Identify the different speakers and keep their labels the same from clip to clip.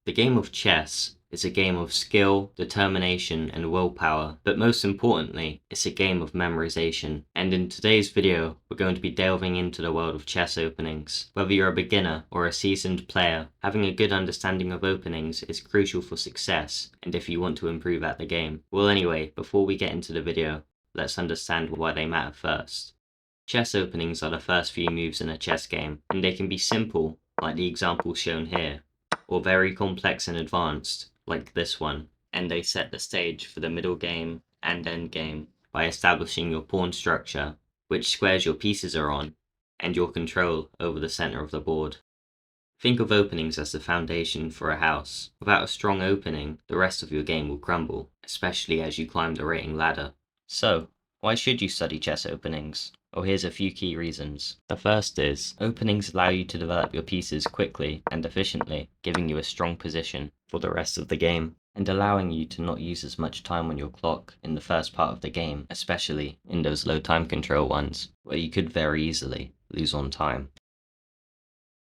Speaker 1: The game of chess is a game of skill, determination, and willpower, but most importantly, it's a game of memorization. And in today's video, we're going to be delving into the world of chess openings. Whether you're a beginner or a seasoned player, having a good understanding of openings is crucial for success, and if you want to improve at the game. Well anyway, before we get into the video, let's understand why they matter first. Chess openings are the first few moves in a chess game, and they can be simple, like the example shown here, or very complex and advanced, like this one, and they set the stage for the middle game and end game by establishing your pawn structure, which squares your pieces are on, and your control over the center of the board. Think of openings as the foundation for a house. Without a strong opening, the rest of your game will crumble, especially as you climb the rating ladder. So, why should you study chess openings? Well, here's a few key reasons. The first is, openings allow you to develop your pieces quickly and efficiently, giving you a strong position for the rest of the game, and allowing you to not use as much time on your clock in the first part of the game, especially in those low time control ones, where you could very easily lose on time.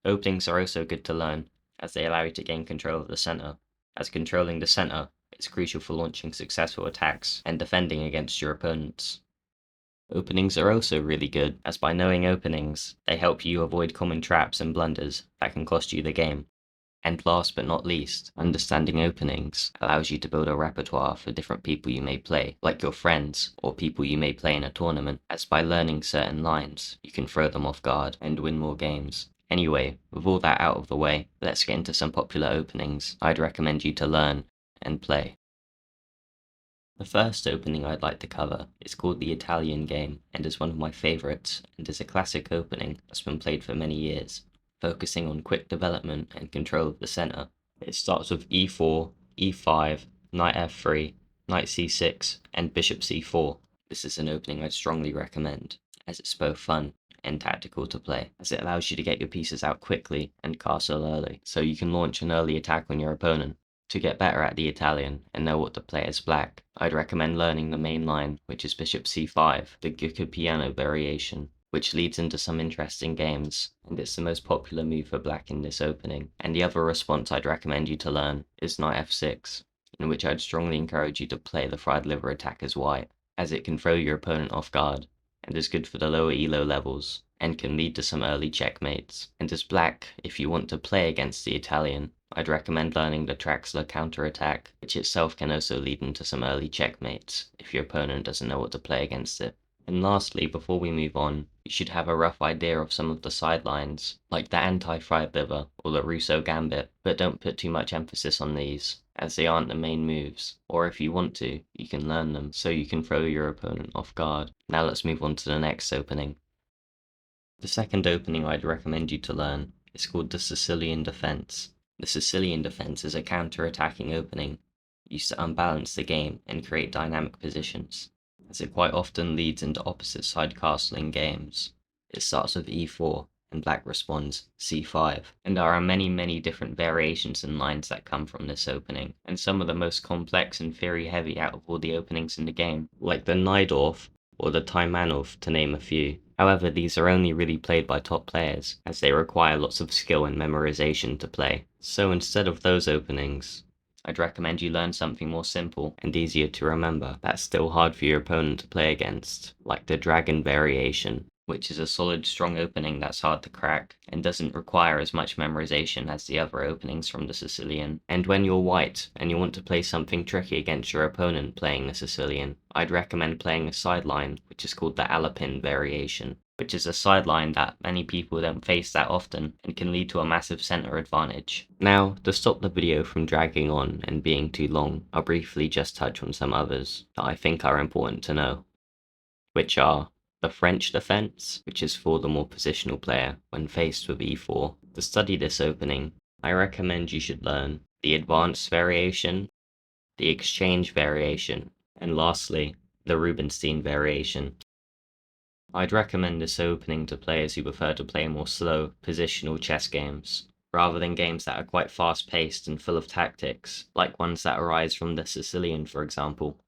Speaker 1: Openings are also good to learn, as they allow you to gain control of the center, as controlling the center is crucial for launching successful attacks and defending against your opponents. Openings are also really good, as by knowing openings, they help you avoid common traps and blunders that can cost you the game. And last but not least, understanding openings allows you to build a repertoire for different people you may play, like your friends or people you may play in a tournament, as by learning certain lines, you can throw them off guard and win more games. Anyway, with all that out of the way, let's get into some popular openings I'd recommend you to learn and play. The first opening I'd like to cover is called the Italian game, and is one of my favourites, and is a classic opening that's been played for many years, focusing on quick development and control of the centre. It starts with e4, e5, knight f3, knight c6, and bishop c4. This is an opening I'd strongly recommend, as it's both fun and tactical to play, as it allows you to get your pieces out quickly and castle early, so you can launch an early attack on your opponent. To get better at the Italian and know what to play as black, I'd recommend learning the main line, which is bishop c5, the Piano variation, which leads into some interesting games, and it's the most popular move for black in this opening. And the other response I'd recommend you to learn is knight f6, in which I'd strongly encourage you to play the fried liver attack as white, as it can throw your opponent off guard, and is good for the lower elo levels, and can lead to some early checkmates. And as black, if you want to play against the Italian, I'd recommend learning the Traxler counter-attack, which itself can also lead into some early checkmates if your opponent doesn't know what to play against it. And lastly, before we move on, you should have a rough idea of some of the sidelines, like the anti-fried liver or the Russo gambit, but don't put too much emphasis on these, as they aren't the main moves, or if you want to, you can learn them so you can throw your opponent off guard. Now let's move on to the next opening. The second opening I'd recommend you to learn is called the Sicilian defense. The Sicilian defense is a counter-attacking opening used to unbalance the game and create dynamic positions, as it quite often leads into opposite side castling games. It starts with e4 and black responds c5, and there are many different variations and lines that come from this opening, and some of the most complex and theory heavy out of all the openings in the game, like the Najdorf or the Taimanov, to name a few. However, these are only really played by top players, as they require lots of skill and memorization to play. So instead of those openings, I'd recommend you learn something more simple and easier to remember that's still hard for your opponent to play against, like the Dragon variation, which is a solid, strong opening that's hard to crack, and doesn't require as much memorization as the other openings from the Sicilian. And when you're white, and you want to play something tricky against your opponent playing the Sicilian, I'd recommend playing a sideline, which is called the Alapin variation, which is a sideline that many people don't face that often, and can lead to a massive center advantage. Now, to stop the video from dragging on and being too long, I'll briefly just touch on some others that I think are important to know, which are the French defense, which is for the more positional player when faced with e4. To study this opening, I recommend you should learn the advanced variation, the exchange variation, and lastly, the Rubinstein variation. I'd recommend this opening to players who prefer to play more slow, positional chess games, rather than games that are quite fast-paced and full of tactics, like ones that arise from the Sicilian, for example.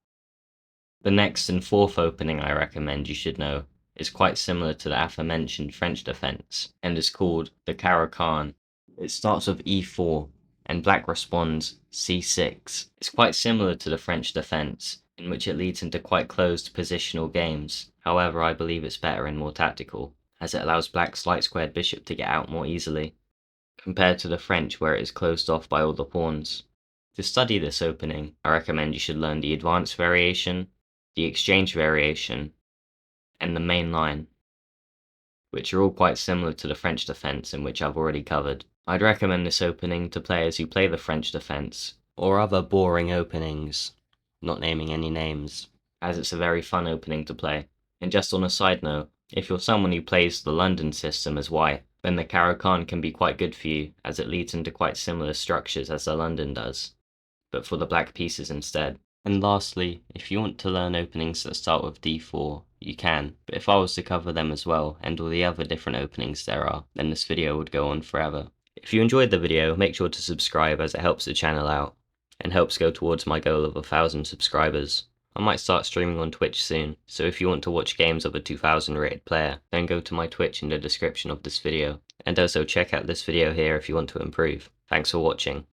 Speaker 1: The next and fourth opening I recommend you should know is quite similar to the aforementioned French defense, and is called the Caro-Kann. It starts with e4 and black responds c6. It's quite similar to the French defense, in which it leads into quite closed positional games. However, I believe it's better and more tactical, as it allows black's light squared bishop to get out more easily, compared to the French where it is closed off by all the pawns. To study this opening, I recommend you should learn the advanced variation, the exchange variation, and the main line, which are all quite similar to the French defense, in which I've already covered. I'd recommend this opening to players who play the French defense, or other boring openings, not naming any names, as it's a very fun opening to play. And just on a side note, if you're someone who plays the London system as white, then the Caro-Kann can be quite good for you, as it leads into quite similar structures as the London does, but for the black pieces instead. And lastly, if you want to learn openings that start with d4, you can, but if I was to cover them as well, and all the other different openings there are, then this video would go on forever. If you enjoyed the video, make sure to subscribe, as it helps the channel out, and helps go towards my goal of 1,000 subscribers. I might start streaming on Twitch soon, so if you want to watch games of a 2000 rated player, then go to my Twitch in the description of this video, and also check out this video here if you want to improve. Thanks for watching.